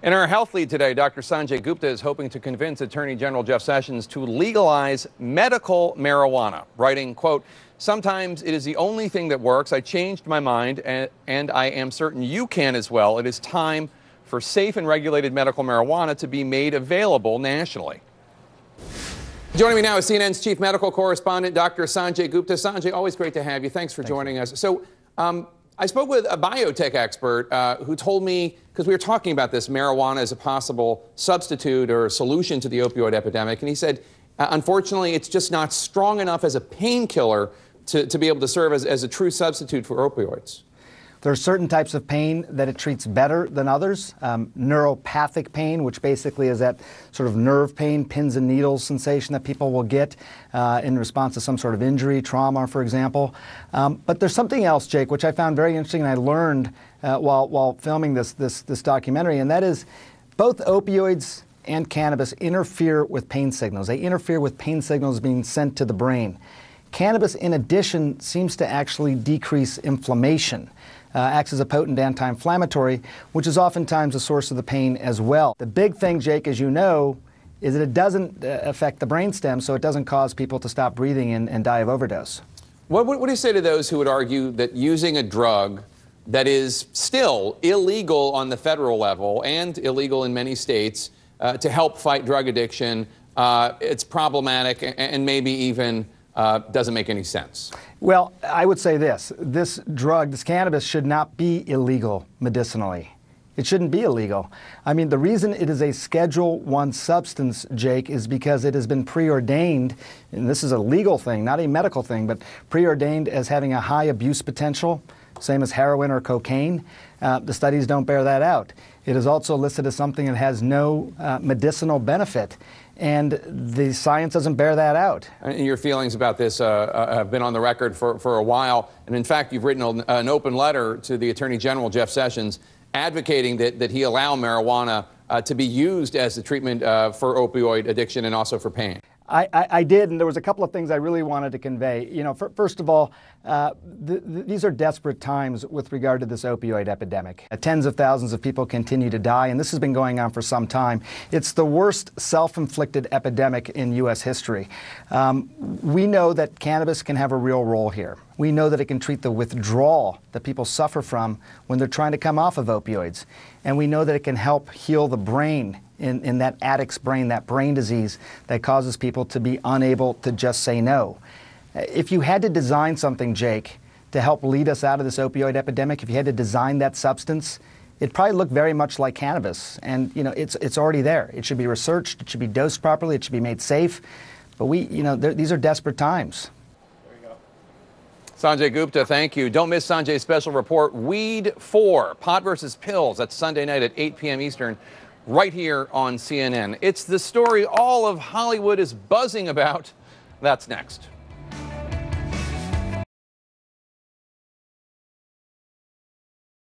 In our health lead today, Dr. Sanjay Gupta is hoping to convince Attorney General Jeff Sessions to legalize medical marijuana, writing, quote, "Sometimes it is the only thing that works. I changed my mind, and I am certain you can as well. It is time for safe and regulated medical marijuana to be made available nationally." Joining me now is CNN's chief medical correspondent, Dr. Sanjay Gupta. Sanjay, always great to have you. Thanks for joining us. So, I spoke with a biotech expert who told me, because we were talking about this, marijuana as a possible substitute or solution to the opioid epidemic, and he said, unfortunately, it's just not strong enough as a painkiller to be able to serve as a true substitute for opioids. There are certain types of pain that it treats better than others. Neuropathic pain, which basically is that sort of nerve pain, pins and needles sensation that people will get in response to some sort of injury, trauma, for example. But there's something else, Jake, which I found very interesting and I learned while filming this documentary, and that is both opioids and cannabis interfere with pain signals. They interfere with pain signals being sent to the brain. Cannabis, in addition, seems to actually decrease inflammation. Acts as a potent anti-inflammatory, which is oftentimes a source of the pain as well. The big thing, Jake, as you know, is that it doesn't affect the brainstem, so it doesn't cause people to stop breathing and die of overdose. What do you say to those who would argue that using a drug that is still illegal on the federal level and illegal in many states to help fight drug addiction, it's problematic and maybe even doesn't make any sense? Well, I would say this drug, this cannabis, should not be illegal medicinally. It shouldn't be illegal. I mean, the reason it is a Schedule I substance, Jake, is because it has been preordained, and this is a legal thing, not a medical thing, but preordained as having a high abuse potential, same as heroin or cocaine. The studies don't bear that out. It is also listed as something that has no medicinal benefit, and the science doesn't bear that out. And your feelings about this have been on the record for a while, and in fact, you've written an open letter to the Attorney General, Jeff Sessions, advocating that he allow marijuana to be used as a treatment for opioid addiction and also for pain. I did, and there was a couple of things I really wanted to convey. You know, first of all, these are desperate times with regard to this opioid epidemic. Tens of thousands of people continue to die, and this has been going on for some time. It's the worst self-inflicted epidemic in U.S. history. We know that cannabis can have a real role here. We know that it can treat the withdrawal that people suffer from when they're trying to come off of opioids. And we know that it can help heal the brain in that addict's brain, that brain disease that causes people to be unable to just say no. If you had to design something, Jake, to help lead us out of this opioid epidemic, if you had to design that substance, it'd probably look very much like cannabis. And, you know, it's already there. It should be researched, it should be dosed properly, it should be made safe. But these are desperate times. Sanjay Gupta, thank you. Don't miss Sanjay's special report, Weed 4, Pot versus Pills. That's Sunday night at 8 p.m. Eastern, right here on CNN. It's the story all of Hollywood is buzzing about. That's next.